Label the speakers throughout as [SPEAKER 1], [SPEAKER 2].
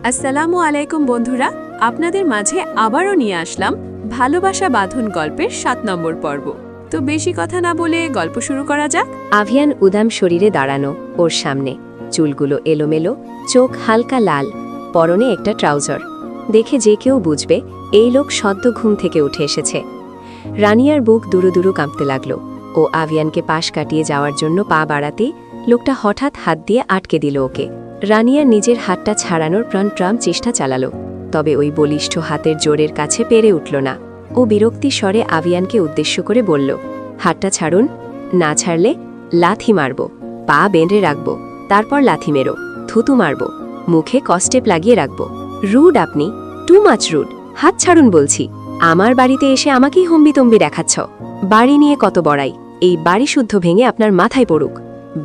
[SPEAKER 1] আসসালামু আলাইকুম বন্ধুরা, আপনাদের মাঝে আবারও নিয়ে আসলাম ভালোবাসা বাঁধন গল্পের ৭ নম্বর পর্ব। তো বেশি কথা না বলে গল্প শুরু করা যাক।
[SPEAKER 2] আভিয়ান উদাম শরীরে দাঁড়ানো, ওর সামনে চুলগুলো এলোমেলো, চোখ হালকা লাল, পরনে একটা ট্রাউজার। দেখে যে কেউ বুঝবে এই লোক সদ্য ঘুম থেকে উঠে এসেছে। রানিয়ার বুক দুরু দুরু কাঁপতে লাগল। ও আভিয়ানকে পাশ কাটিয়ে যাওয়ার জন্য পা বাড়াতেই লোকটা হঠাৎ হাত দিয়ে আটকে দিল ওকে। রানিয়া নিজের হাতটা ছাড়ানোর প্রাণ চেষ্টা চালালো, তবে ওই বলিষ্ঠ হাতের জোরের কাছে পেরে উঠল না। ও বিরক্তি স্বরে আভিয়ানকে উদ্দেশ্য করে বলল, হাতটা ছাড়ুন, না ছাড়লে লাথি মারব, পা বেঁধে রাখব, তারপর লাথি মেরো, থুতু মারব, মুখে কস্টেপ লাগিয়ে রাখব। রুড আপনি, টু মাচ রুড। হাত ছাড়ুন বলছি। আমার বাড়িতে এসে আমাকেই হম্বিতম্বি দেখাচ্ছ। বাড়ি নিয়ে কত বড়াই, এই বাড়ি শুদ্ধ ভেঙে আপনার মাথায় পড়ুক।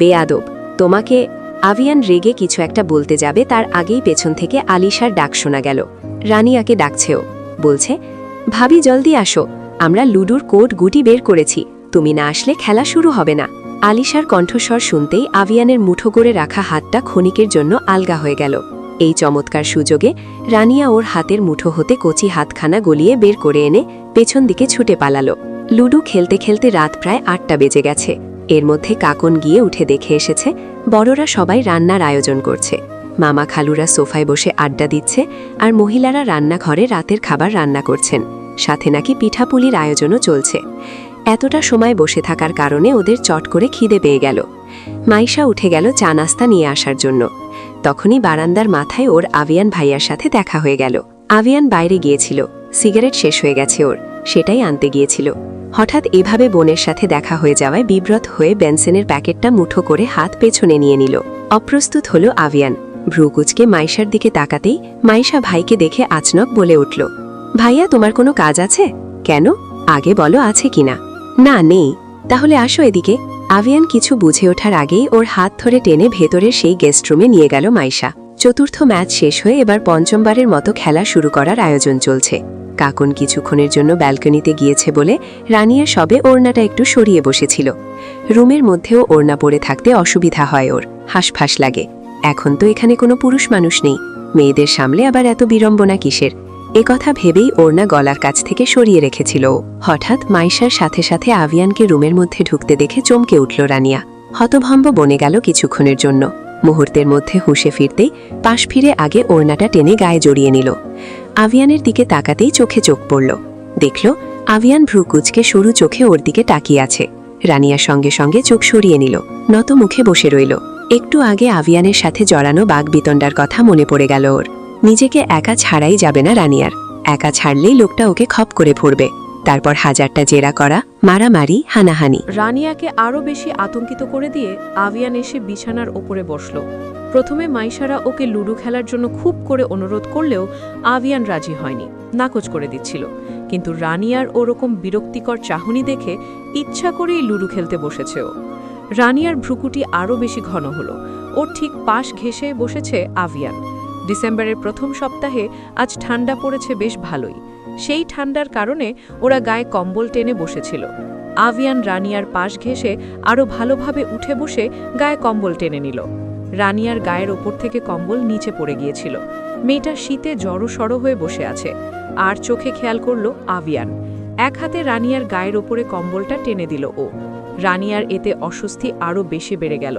[SPEAKER 2] বেয়াদব তোমাকে। আভিয়ান রেগে কিছু একটা বলতে যাবে, তার আগেই পেছন থেকে আলিশার ডাক শোনা গেল। রানিয়াকে ডাকছেও, বলছে, ভাবি জলদি আসো, আমরা লুডুর কোড গুটি বের করেছি, তুমি না আসলে খেলা শুরু হবে না। আলিশার কণ্ঠস্বর শুনতেই আভিয়ানের মুঠো করে রাখা হাতটা ক্ষণিকের জন্য আলগা হয়ে গেল। এই চমৎকার সুযোগে রানিয়া ওর হাতের মুঠো হতে কচি হাতখানা গলিয়ে বের করে এনে পেছন দিকে ছুটে পালালো। লুডু খেলতে খেলতে রাত প্রায় ৮টা বেজে গেছে। এর মধ্যে কাকন গিয়ে উঠে দেখে এসেছে বড়রা সবাই রান্নার আয়োজন করছে। মামা খালুরা সোফায় বসে আড্ডা দিচ্ছে, আর মহিলারা রান্নাঘরে রাতের খাবার রান্না করছেন। সাথে নাকি পিঠাপুলির আয়োজনও চলছে। এতটা সময় বসে থাকার কারণে ওদের চট করে খিদে পেয়ে গেল। মাইশা উঠে গেল চা নাস্তা নিয়ে আসার জন্য। তখনই বারান্দার মাথায় ওর আভিয়ান ভাইয়ার সাথে দেখা হয়ে গেল। আভিয়ান বাইরে গিয়েছিল, সিগারেট শেষ হয়ে গেছে ওর, সেটাই আনতে গিয়েছিল। হঠাৎ এভাবে বোনের সাথে দেখা হয়ে যাওয়ায় বিব্রত হয়ে বেনসেনের প্যাকেটটা মুঠো করে হাত পেছনে নিয়ে নিল। অপ্রস্তুত হল আভিয়ান। ভ্রুকুচকে মাইশার দিকে তাকাতেই মাইশা ভাইকে দেখে আচনক বলে উঠল, ভাইয়া তোমার কোনো কাজ আছে? কেন, আগে বলো আছে কিনা। না, নেই। তাহলে আসো এদিকে। আভিয়ান কিছু বুঝে ওঠার আগেই ওর হাত ধরে টেনে ভেতরের সেই গেস্ট রুমে নিয়ে গেল মাইশা। চতুর্থ ম্যাচ শেষ হয়ে এবার পঞ্চমবারের মতো খেলা শুরু করার আয়োজন চলছে। কাকন কিছুক্ষণের জন্য ব্যালকনিতে গিয়েছে বলে রানিয়া সবে ওড়নাটা একটু সরিয়ে বসেছিল। রুমের মধ্যেও ওড়না পরে থাকতে অসুবিধা হয় ওর, হাঁসফাঁস লাগে। এখন তো এখানে কোনো পুরুষ মানুষ নেই, মেয়েদের সামলে আবার এত বিড়ম্বনা কিসের, কথা ভেবেই ওড়না গলার কাছ থেকে সরিয়ে রেখেছিল। হঠাৎ মাইশার সাথে সাথে আভিয়ানকে রুমের মধ্যে ঢুকতে দেখে চমকে উঠল রানিয়া। হতভম্ব বনে গেল কিছুক্ষণের জন্য। মুহূর্তের মধ্যে হুঁশে ফিরতেই পাশ ফিরে আগে ওড়নাটা টেনে গায়ে জড়িয়ে নিল। আভিয়ানের দিকে তাকাতেই চোখে চোখ পড়ল। দেখল আভিয়ান ভ্রুকুচকে সরু চোখে ওর দিকে তাকিয়ে আছে। রানিয়ার সঙ্গে সঙ্গে চোখ সরিয়ে নিল, নত মুখে বসে রইল। একটু আগে আভিয়ানের সাথে জড়ানো বাগবিতণ্ডার কথা মনে পড়ে গেল ওর। নিজেকে একা ছাড়াই যাবে না রানিয়ার। একা ছাড়লেই লোকটা ওকে খপ করে ফুরবে, তারপর হাজারটা জেরা করা, মারামারি, হানাহানি।
[SPEAKER 1] রানিয়াকে আরও বেশি আতঙ্কিত করে দিয়ে আভিয়ান এসে বিছানার ওপরে বসল। প্রথমে মাইশারা ওকে লুডু খেলার জন্য খুব করে অনুরোধ করলেও আভিয়ান রাজি হয়নি, নাকচ করে দিচ্ছিল। কিন্তু রানিয়ার ওরকম বিরক্তিকর চাহনি দেখে ইচ্ছা করেই লুডু খেলতে বসেছে ও। রানিয়ার ভ্রুকুটি আরও বেশি ঘন হলো। ওর ঠিক পাশ ঘেঁষে বসেছে আভিয়ান। ডিসেম্বরের প্রথম সপ্তাহে আজ ঠান্ডা পড়েছে বেশ ভালোই। সেই ঠান্ডার কারণে ওরা গায়ে কম্বল টেনে বসেছিল। আভিয়ান রানিয়ার পাশ ঘেঁষে আরও ভালোভাবে উঠে বসে গায়ে কম্বল টেনে নিল। রানিয়ার গায়ের ওপর থেকে কম্বল নিচে পড়ে গিয়েছিল। মেয়েটা শীতে জড়সড় হয়ে বসে আছে, আর চোখে খেয়াল করল আভিয়ান। এক হাতে রানিয়ার গায়ের ওপরে কম্বলটা টেনে দিল ও। রানিয়ার এতে অস্বস্তি আরও বেশি বেড়ে গেল।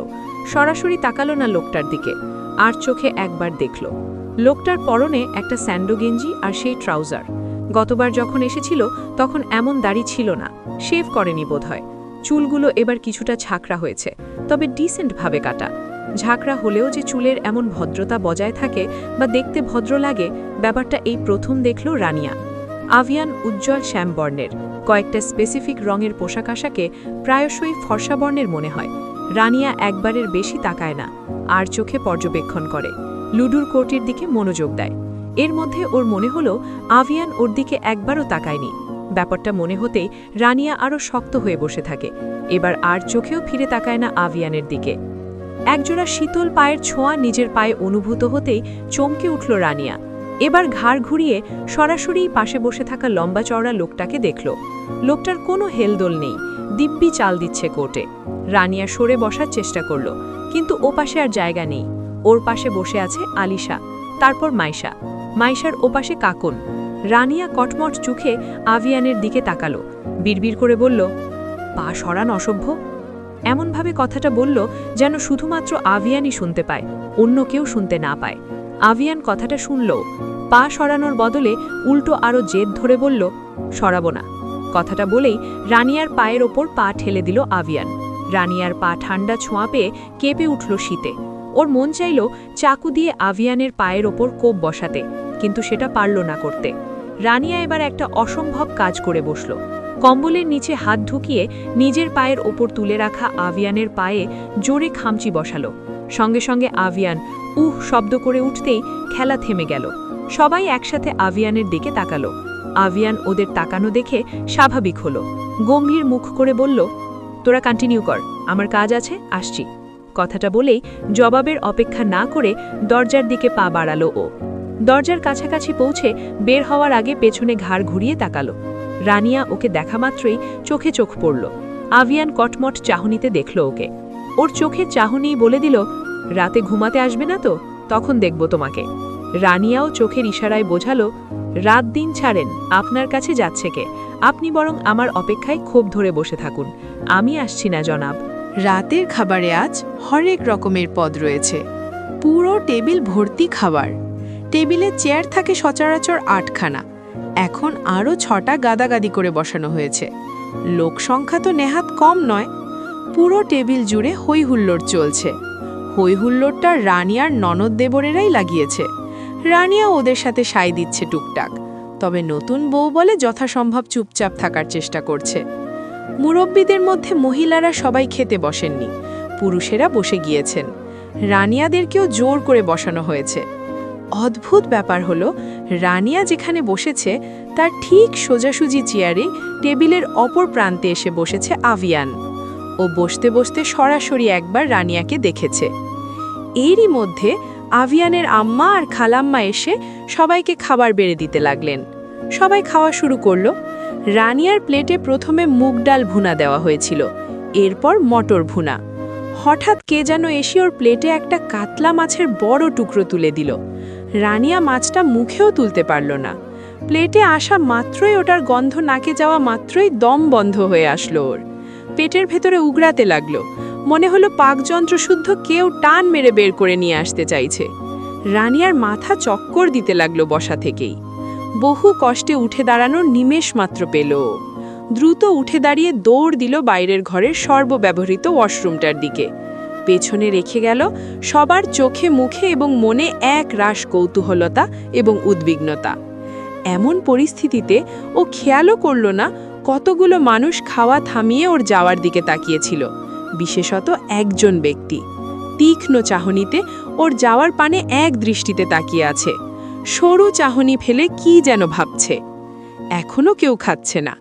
[SPEAKER 1] সরাসরি তাকালো না লোকটার দিকে, আর চোখে একবার দেখল লোকটার পরনে একটা স্যান্ডো গেঞ্জি আর সেই ট্রাউজার। গতবার যখন এসেছিল তখন এমন দাড়ি ছিল না, শেভ করেনি বোধহয়। চুলগুলো এবার কিছুটা ঝাঁকড়া হয়েছে, তবে ডিসেন্টভাবে কাটা। ঝাঁকড়া হলেও যে চুলের এমন ভদ্রতা বজায় থাকে বা দেখতে ভদ্র লাগে, ব্যাপারটা এই প্রথম দেখল রানিয়া। আভিয়ান উজ্জ্বল শ্যাম বর্ণের, কয়েকটা স্পেসিফিক রঙের পোশাক আশাকে প্রায়শই ফর্সা বর্ণের মনে হয়। রানিয়া একবারের বেশি তাকায় না, আর চোখে পর্যবেক্ষণ করে, লুডুর কোর্টের দিকে মনোযোগ দেয়। এর মধ্যে ওর মনে হলো আভিয়ান ওর দিকে একবারও তাকায়নি। ব্যাপারটা মনে হতেই রানিয়া আরও শক্ত হয়ে বসে থাকে। এবার আর চোখেও ফিরে তাকায় না আভিয়ানের দিকে। একজোড়া শীতল পায়ের ছোঁয়া নিজের পায়ে অনুভূত হতেই চমকে উঠল রানিয়া। এবার ঘাড় ঘুরিয়ে সরাসরি পাশে বসে থাকা লম্বা চওড়া লোকটাকে দেখল। লোকটার কোনো হেলদোল নেই, দিব্যি চাল দিচ্ছে কোর্টে। রানিয়া সরে বসার চেষ্টা করল, কিন্তু ও পাশে আর জায়গা নেই। ওর পাশে বসে আছে আলিশা, তারপর মাইশা, মাইশার ওপাশে কাকন। রানিয়া কটমট চোখে আভিয়ানের দিকে তাকালো, বিড়বিড় করে বলল, পা সরান অসভ্য। এমনভাবে কথাটা বলল যেন শুধুমাত্র আভিয়ানই শুনতে পায়, অন্য কেউ শুনতে না পায়। আভিয়ান কথাটা শুনল, পা সরানোর বদলে উল্টো আরও জেদ ধরে বলল, সরাবো না। কথাটা বলেই রানিয়ার পায়ের ওপর পা ঠেলে দিল আভিয়ান। রানিয়ার পা ঠান্ডা ছোঁয়া পেয়ে কেঁপে উঠল শীতে। ওর মন চাইল চাকু দিয়ে আভিয়ানের পায়ের ওপর কোপ বসাতে, কিন্তু সেটা পারল না করতে। রানিয়া এবার একটা অসম্ভব কাজ করে বসল। কম্বলের নিচে হাত ঢুকিয়ে নিজের পায়ের ওপর তুলে রাখা আভিয়ানের পায়ে জোরে খামচি বসালো। সঙ্গে সঙ্গে আভিয়ান শব্দ করে উঠতেই খেলা থেমে গেল। সবাই একসাথে আভিয়ানের দিকে তাকালো। আভিয়ান ওদের তাকানো দেখে স্বাভাবিক হলো, গম্ভীর মুখ করে বলল, তোরা কন্টিনিউ কর, আমার কাজ আছে, আসছি। কথাটা বলেই জবাবের অপেক্ষা না করে দরজার দিকে পা বাড়ালো ও। দরজার কাছাকাছি পৌঁছে বের হওয়ার আগে পেছনে ঘাড় ঘুরিয়ে তাকালো। রানিয়া ওকে দেখা মাত্রই চোখে চোখ পড়ল। আভিয়ান কটমট চাহনিতে দেখল ওকে। ওর চোখের চাহনিই বলে দিল, রাতে ঘুমাতে আসবে না তো, তখন দেখব তোমাকে। রানিয়াও চোখের ইশারায় বোঝালো, রাত দিন ছাড়েন, আপনার কাছে যাচ্ছে কে? আপনি বরং আমার অপেক্ষায় ক্ষোভ ধরে বসে থাকুন, আমি আসছি না জনাব।
[SPEAKER 3] রাতের খাবারে আজ হরেক রকমের পদ রয়েছে, পুরো টেবিল ভর্তি খাবার। টেবিলে চেয়ার থাকে সচরাচর 8খানা, এখন আরও 6টা গাদাগাদি করে বসানো হয়েছে। লোক সংখ্যা তো নেহাত কম নয়। পুরো টেবিল জুড়ে হইহুল্লোড় চলছে। হইহুল্লোড়টা রানিয়ার ননদ দেবরেরাই লাগিয়েছে। রানিয়া ওদের সাথে সাই দিচ্ছে টুকটাক, তবে নতুন বউ বলে যথাসম্ভব চুপচাপ থাকার চেষ্টা করছে। মুরব্বীদের মধ্যে মহিলারা সবাই খেতে বসেননি, পুরুষেরা বসে গিয়েছেন। রানিয়াদেরকেও জোর করে বসানো হয়েছে। অদ্ভুত ব্যাপার হলো, রানিয়া যেখানে বসেছে তার ঠিক সোজাসুজি চেয়ারে টেবিলের অপর প্রান্তে এসে বসেছে আভিয়ান। ও বসতে বসতে সরাসরি একবার রানিয়াকে দেখেছে। এরই মধ্যে আভিয়ানের আম্মা আর খালাম্মা এসে সবাইকে খাবার বেড়ে দিতে লাগলেন। সবাই খাওয়া শুরু করল। রানিয়ার প্লেটে প্রথমে মুগ ডাল ভুনা দেওয়া হয়েছিল, এরপর মটর ভুনা। হঠাৎ কে যেন এসে ওর প্লেটে একটা কাতলা মাছের বড় টুকরো তুলে দিল। রানিয়া মাছটা মুখেও তুলতে পারল না। প্লেটে আসা মাত্রই ওটার গন্ধ নাকে যাওয়া মাত্রই দম বন্ধ হয়ে আসলো ওর। পেটের ভেতরে উগড়াতে লাগলো, মনে হলো পাকযন্ত্র শুদ্ধ কেউ টান মেরে বের করে নিয়ে আসতে চাইছে। রানিয়ার মাথা চক্কর দিতে লাগলো বসা থেকেই। বহু কষ্টে উঠে দাঁড়ানোর নিমেষ মাত্র পেল। দ্রুত উঠে দাঁড়িয়ে দৌড় দিল বাইরের ঘরের সর্বব্যবহৃত ওয়াশরুমটার দিকে। পেছনে রেখে গেল সবার চোখে মুখে এবং মনে এক রাশ কৌতূহলতা এবং উদ্বিগ্নতা। এমন পরিস্থিতিতে ও খেয়ালও করল না কতগুলো মানুষ খাওয়া থামিয়ে ওর যাওয়ার দিকে তাকিয়েছিল, বিশেষত একজন ব্যক্তি তীক্ষ্ণ চাহনিতে ওর যাওয়ার পানে এক দৃষ্টিতে তাকিয়ে আছে। সরু চাহনি ফেলে কি যেন ভাবছে। এখনো কেউ খাচ্ছে না,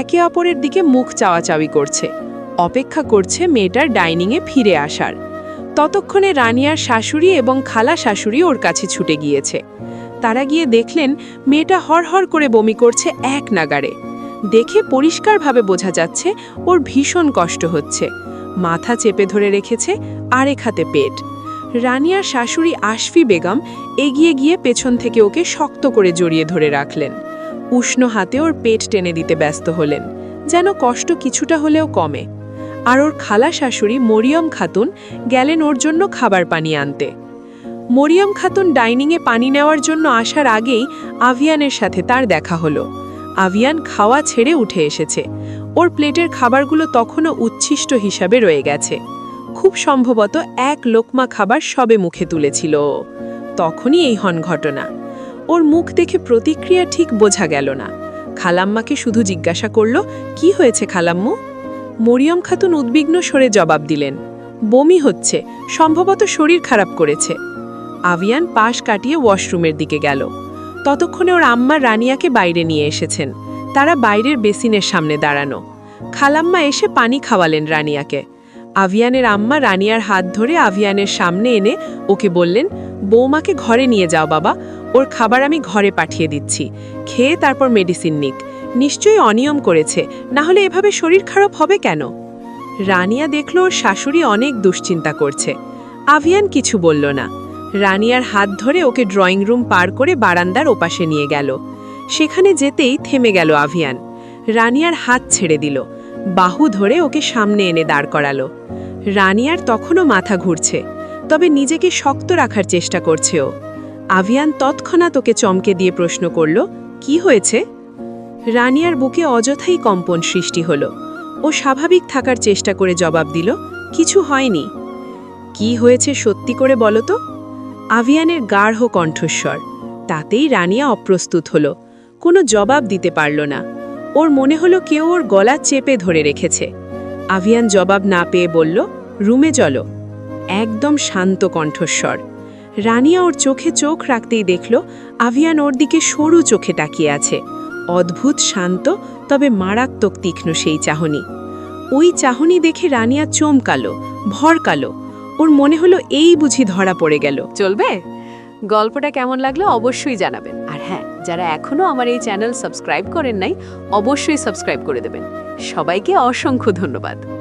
[SPEAKER 3] একে অপরের দিকে মুখ চাওয়াচাওয়ি করছে, অপেক্ষা করছে মেয়েটার ডাইনিংয়ে ফিরে আসার। ততক্ষণে রানিয়ার শাশুড়ি এবং খালা শাশুড়ি ওর কাছে ছুটে গিয়েছে। তারা গিয়ে দেখলেন মেয়েটা হরহর করে বমি করছে এক নাগাড়ে। দেখে পরিষ্কারভাবে বোঝা যাচ্ছে ওর ভীষণ কষ্ট হচ্ছে। মাথা চেপে ধরে রেখেছে, আরেক হাতে পেট। রানিয়ার শাশুড়ি আশফি বেগম এগিয়ে গিয়ে পেছন থেকে ওকে শক্ত করে জড়িয়ে ধরে রাখলেন। উষ্ণ হাতে ওর পেট টেনে দিতে ব্যস্ত হলেন, যেন কষ্ট কিছুটা হলেও কমে। আর ওর খালা শাশুড়ি মরিয়ম খাতুন গেলেন ওর জন্য খাবার পানি আনতে। মরিয়ম খাতুন ডাইনিংয়ে পানি নেওয়ার জন্য আসার আগেই আভিয়ানের সাথে তার দেখা হলো। আভিয়ান খাওয়া ছেড়ে উঠে এসেছে। ওর প্লেটের খাবারগুলো তখনও উচ্ছিষ্ট হিসাবে রয়ে গেছে। খুব সম্ভবত এক লোকমা খাবার সবে মুখে তুলেছিল। তখনই এই হন ঘটনা। ওর মুখ দেখে প্রতিক্রিয়া ঠিক বোঝা গেল না। খালাম্মাকে শুধু জিজ্ঞাসা করল, কি হয়েছে খালাম্মু? মরিয়ম খাতুন উদ্বিগ্ন স্বরে জবাব দিলেন, বমি হচ্ছে, সম্ভবত শরীর খারাপ করেছে। আভিয়ান পাশ কাটিয়ে ওয়াশরুমের দিকে গেল। ততক্ষণে ওর আম্মা রানিয়াকে বাইরে নিয়ে এসেছেন। তারা বাইরের বেসিনের সামনে দাঁড়ানো। খালাম্মা এসে পানি খাওয়ালেন রানিয়াকে। আভিয়ানের আম্মা রানিয়ার হাত ধরে আভিয়ানের সামনে এনে ওকে বললেন, বৌমাকে ঘরে নিয়ে যাও বাবা, ওর খাবার আমি ঘরে পাঠিয়ে দিচ্ছি, খেয়ে তারপর মেডিসিন নিক। নিশ্চয়ই অনিয়ম করেছে, না হলে এভাবে শরীর খারাপ হবে কেন? রানিয়া দেখল ওর শাশুড়ি অনেক দুশ্চিন্তা করছে। আভিয়ান কিছু বলল না।
[SPEAKER 1] রানিয়ার হাত ধরে ওকে ড্রয়িং রুম পার করে বারান্দার ওপাশে নিয়ে গেল। সেখানে যেতেই থেমে গেল আভিয়ান। রানিয়ার হাত ছেড়ে দিল, বাহু ধরে ওকে সামনে এনে দাঁড় করালো। রানিয়ার তখনও মাথা ঘুরছে, তবে নিজেকে শক্ত রাখার চেষ্টা করছে ও। আভিয়ান তৎক্ষণাৎ ওকে চমকে দিয়ে প্রশ্ন করল, কি হয়েছে? রানিয়ার বুকে অযথাই কম্পন সৃষ্টি হলো। ও স্বাভাবিক থাকার চেষ্টা করে জবাব দিল, কিছু হয়নি। কি হয়েছে সত্যি করে বলো তো? আভিয়ানের গাঢ় কণ্ঠস্বর। তাতেই রানিয়া অপ্রস্তুত হলো, কোনো জবাব দিতে পারল না। ওর মনে হলো কেউ ওর গলা চেপে ধরে রেখেছে। আভিয়ান জবাব না পেয়ে বলল, রুমে চলো। একদম শান্ত কণ্ঠস্বর। রানিয়া ওর চোখে চোখ রাখতেই দেখল আভিয়ান ওর দিকে সরু চোখে তাকিয়ে আছে। অদ্ভুত শান্ত, তবে মারাত্মক তীক্ষ্ণ সেই চাহনি। ওই চাহনি দেখে রানিয়া চমকালো, ভরকালো। ওর মনে হলো এই বুঝি ধরা পড়ে গেল।
[SPEAKER 4] চলবে? গল্পটা কেমন লাগলো অবশ্যই জানাবেন। আর হ্যাঁ, যারা এখনো আমার এই চ্যানেল সাবস্ক্রাইব করেন নাই, অবশ্যই সাবস্ক্রাইব করে দেবেন। সবাইকে অসংখ্য ধন্যবাদ।